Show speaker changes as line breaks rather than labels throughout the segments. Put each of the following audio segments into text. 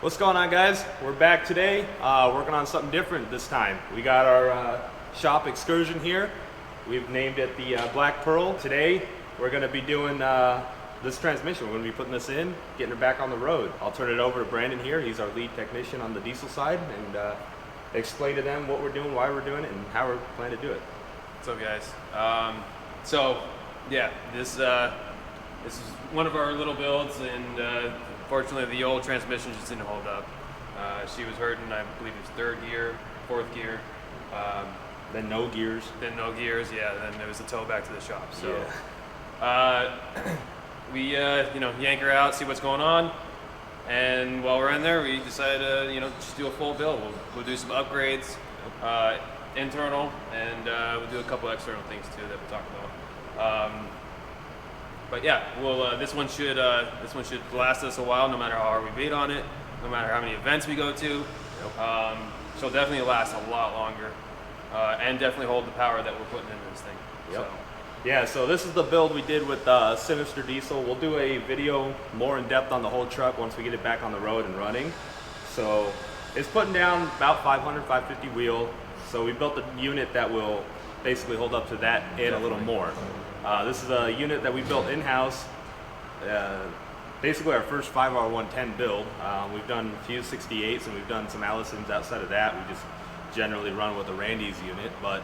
What's going on, guys? We're back today, working on something different this time. We got our shop excursion here. We've named it the Black Pearl. Today, we're going to be doing this transmission. We're going to be putting this in, getting it back on the road. I'll turn it over to Brandon here. He's our lead technician on the diesel side, and explain to them what we're doing, why we're doing it, and how we're planning to do it.
What's up, guys? This is one of our little builds, and fortunately the old transmission just didn't hold up. She was hurting, I believe it was third gear, fourth gear.
Then no gears.
Then no gears, yeah, then there was a tow back to the shop. So
yeah.
we yank her out, see what's going on. And while we're in there, we decided to just do a full build. We'll do some upgrades, internal, and we'll do a couple external things too that we'll talk about. But yeah, this one should last us a while, no matter how hard we beat on it, no matter how many events we go to. Yep. She'll definitely last a lot longer, and definitely hold the power that we're putting into this thing.
Yep.
So.
Yeah, so this is the build we did with Sinister Diesel. We'll do a video more in depth on the whole truck once we get it back on the road and running. So it's putting down about 500, 550 wheel. So we built a unit that will basically hold up to that and a little more. This is a unit that we built in-house. Basically our first 5R110 build. We've done a few 68s and we've done some Allisons outside of that. We just generally run with a Randy's unit, but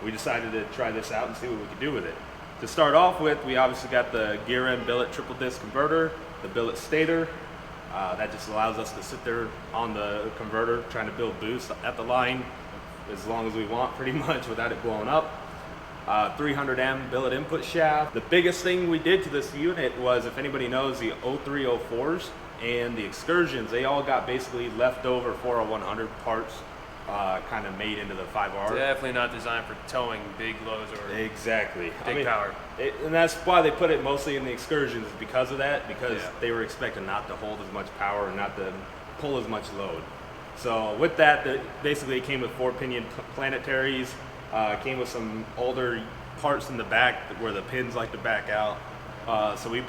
we decided to try this out and see what we could do with it. To start off with, we obviously got the gear end billet triple disc converter, the billet stator. That just allows us to sit there on the converter trying to build boost at the line as long as we want, pretty much, without it blowing up. 300M billet input shaft. The biggest thing we did to this unit was, if anybody knows, the 0304s and the Excursions, they all got basically leftover 40100 parts kind of made into the 5R.
Definitely not designed for towing big loads or
exactly
big power.
And that's why they put it mostly in the Excursions, because of that, because they were expecting not to hold as much power and not to pull as much load. So with that, basically it came with 4-pinion planetaries, came with some older parts in the back where the pins like to back out. So I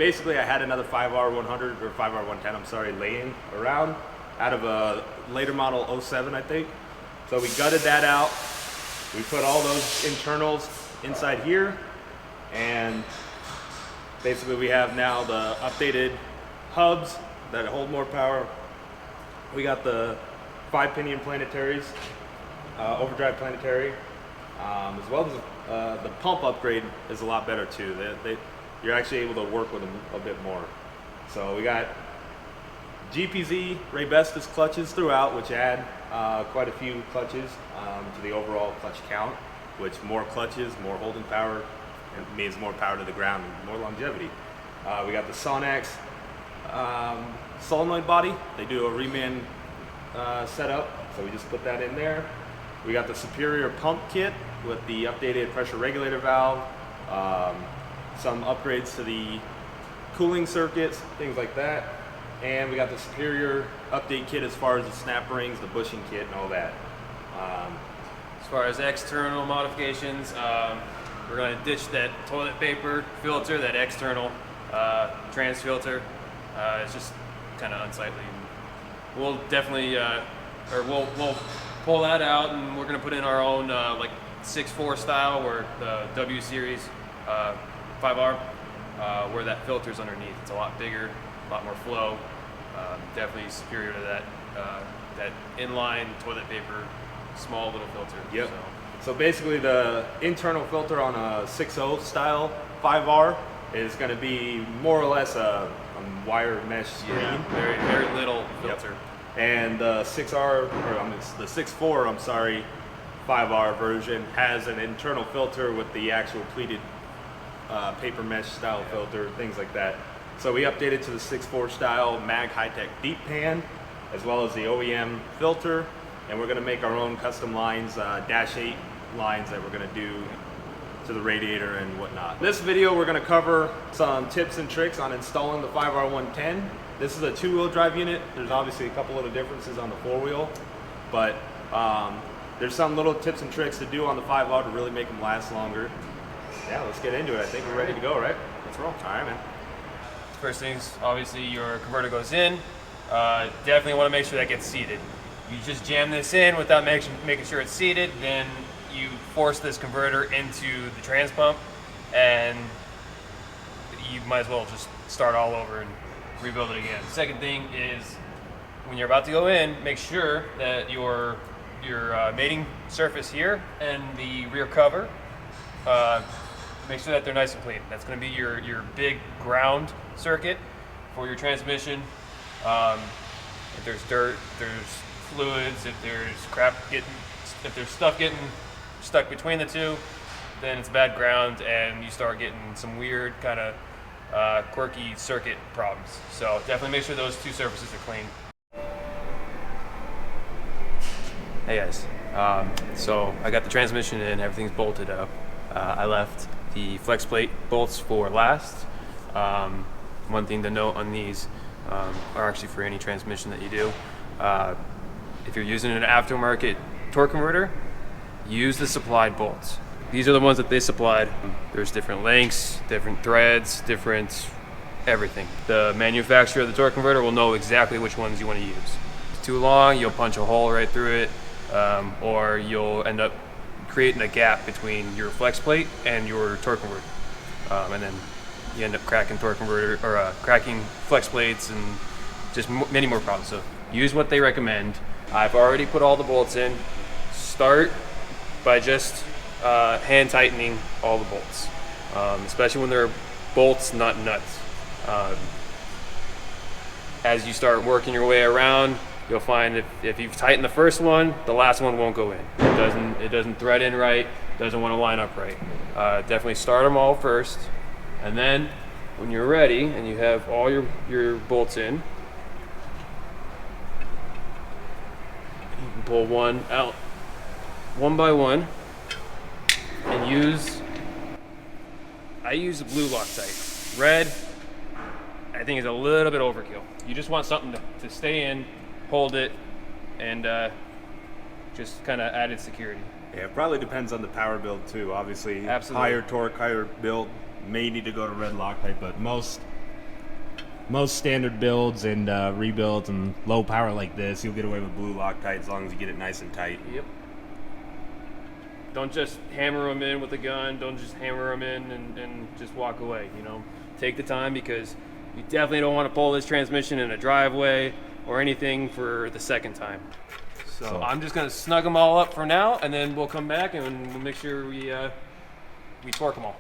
had another 5R100 or 5R110, I'm sorry, laying around out of a later model 07, I think. So we gutted that out. We put all those internals inside here, and basically we have now the updated hubs that hold more power. We got the 5-pinion planetaries, overdrive planetary, as well as the pump upgrade is a lot better too. You're actually able to work with them a bit more. So we got GPZ Raybestos clutches throughout, which add quite a few clutches to the overall clutch count, which more clutches, more holding power, means more power to the ground and more longevity. We got the Sonax solenoid body. They do a reman setup, so we just put that in there. We got the Superior pump kit with the updated pressure regulator valve, some upgrades to the cooling circuits, things like that. And we got the Superior update kit as far as the snap rings, the bushing kit, and all that.
As far as external modifications, we're going to ditch that toilet paper filter, that external trans filter. It's just kind of unsightly. We'll definitely, we'll pull that out, and we're going to put in our own like 6.4 style, or the W series 5R, where that filter's underneath. It's a lot bigger, a lot more flow. Definitely superior to that inline toilet paper small little filter.
Yep. So basically the internal filter on a 6.0 style 5R is going to be more or less a wire mesh screen.
Yeah, very, very little filter.
Yep. And the 6.4 5R version has an internal filter with the actual pleated paper mesh style filter, things like that. So we updated to the 6.4 style Mag High-Tech deep pan, as well as the OEM filter, and we're going to make our own custom lines, Dash 8 lines that we're going to do to the radiator and whatnot. In this video we're going to cover some tips and tricks on installing the 5R110. This is a 2-wheel drive unit. There's obviously a couple little differences on the 4-wheel, but there's some little tips and tricks to do on the 5R to really make them last longer. Yeah, let's get into it. I think we're ready to go, right?
Let's roll.
All right, man.
First things, obviously your converter goes in. definitely want to make sure that gets seated. You just jam this in without making sure it's seated, then you force this converter into the trans pump, and you might as well just start all over and rebuild it again. Second thing is, when you're about to go in, make sure that your mating surface here and the rear cover, make sure that they're nice and clean. That's going to be your big ground circuit for your transmission. If there's dirt, if there's fluids, if there's stuff getting stuck between the two, then it's bad ground and you start getting some weird kind of quirky circuit problems. So definitely make sure those two surfaces are clean. Hey guys, so I got the transmission in, everything's bolted up. I left the flex plate bolts for last. One thing to note on these are actually for any transmission that you do. If you're using an aftermarket torque converter, use the supplied bolts. These are the ones that they supplied. There's different lengths, different threads, different everything. The manufacturer of the torque converter will know exactly which ones you want to use. If it's too long, you'll punch a hole right through it, or you'll end up creating a gap between your flex plate and your torque converter. And then you end up cracking torque converter, or cracking flex plates, and just many more problems. So use what they recommend. I've already put all the bolts in. Start by just hand tightening all the bolts, especially when they're bolts, not nuts. As you start working your way around, you'll find if you've tightened the first one, the last one won't go in. It doesn't thread in right, doesn't want to line up right. Definitely start them all first, and then when you're ready and you have all your bolts in, you can pull one out one by one and I use blue Loctite. Red, I think, is a little bit overkill. You just want something to stay in, hold it, and just kind of added security.
Yeah, it probably depends on the power build too. Obviously,
Absolutely.
Higher torque, higher build may need to go to red Loctite, but most standard builds and rebuilds and low power like this, you'll get away with blue Loctite as long as you get it nice and tight.
Yep. Don't just hammer them in with a gun. Don't just hammer them in and just walk away. You know, take the time, because you definitely don't want to pull this transmission in a driveway or anything for the second time. So I'm just gonna snug them all up for now, and then we'll come back and we'll make sure we torque them all.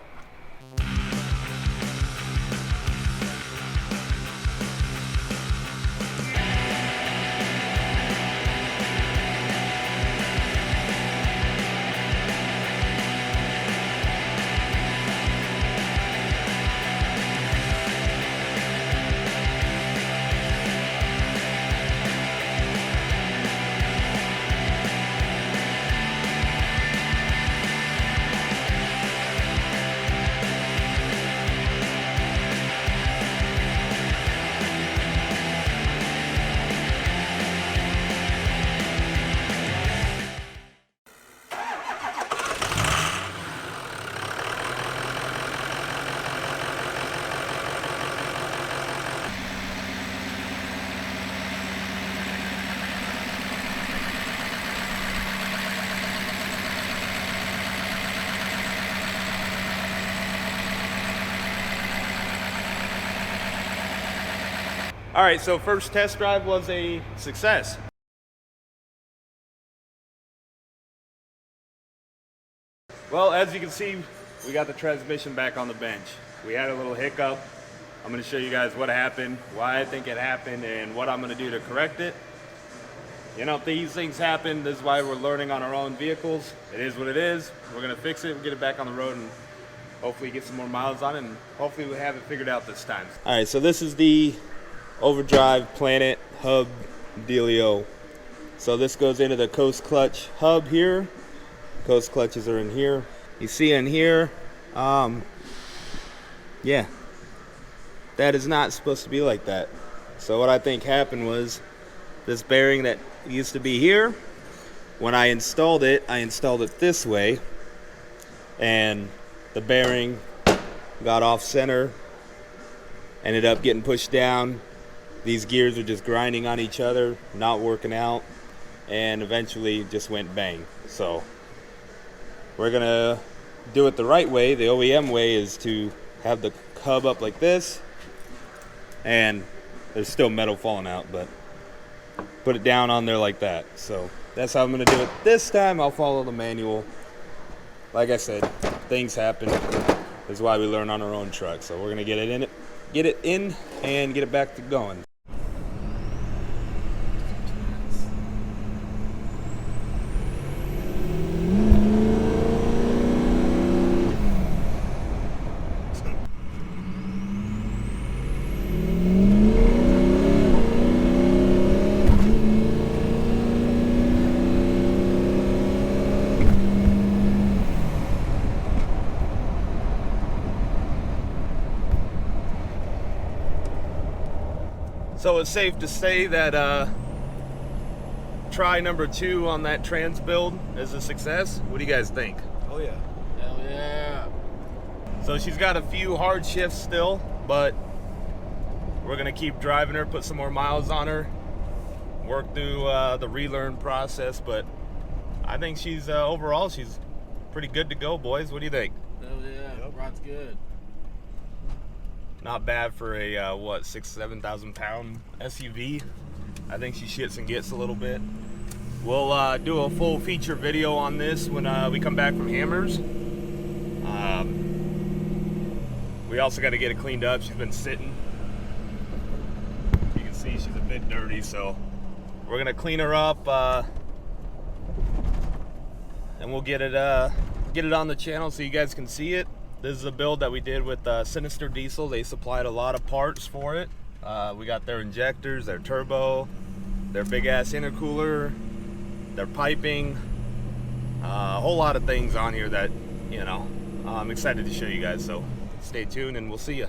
All right, so first test drive was a success. Well, as you can see, we got the transmission back on the bench. We had a little hiccup. I'm going to show you guys what happened, why I think it happened, and what I'm going to do to correct it. You know, these things happen. This is why we're learning on our own vehicles. It is what it is. We're going to fix it and get it back on the road and hopefully get some more miles on it, and hopefully we have it figured out this time. All right, so this is the Overdrive Planet hub dealio. So this goes into the coast clutch hub here. Coast clutches are in here. You see in here, yeah, that is not supposed to be like that. So what I think happened was this bearing that used to be here, when I installed it this way, and the bearing got off center, ended up getting pushed down, these gears were just grinding on each other, not working out, and eventually just went bang. So we're gonna do it the right way. The OEM way is to have the hub up like this, and there's still metal falling out, but put it down on there like that. So that's how I'm gonna do it this time. I'll follow the manual. Like I said, things happen. That's why we learn on our own truck. So we're gonna get it in and get it back to going. So it's safe to say that try number 2 on that trans build is a success. What do you guys think?
Oh yeah.
Hell yeah.
So she's got a few hard shifts still, but we're gonna keep driving her, put some more miles on her, work through the relearn process. But I think she's overall she's pretty good to go, boys. What do you think?
Hell yeah.
Yep.
Rod's good.
Not bad for a what, 6,000-7,000 pound SUV. I think she shits and gets a little bit. We'll do a full feature video on this when we come back from Hammers. We also got to get it cleaned up. She's been sitting. You can see she's a bit dirty, so we're gonna clean her up and we'll get it on the channel so you guys can see it. This is a build that we did with Sinister Diesel. They supplied a lot of parts for it. We got their injectors, their turbo, their big ass intercooler, their piping, a whole lot of things on here that, you know, I'm excited to show you guys. So stay tuned and we'll see you.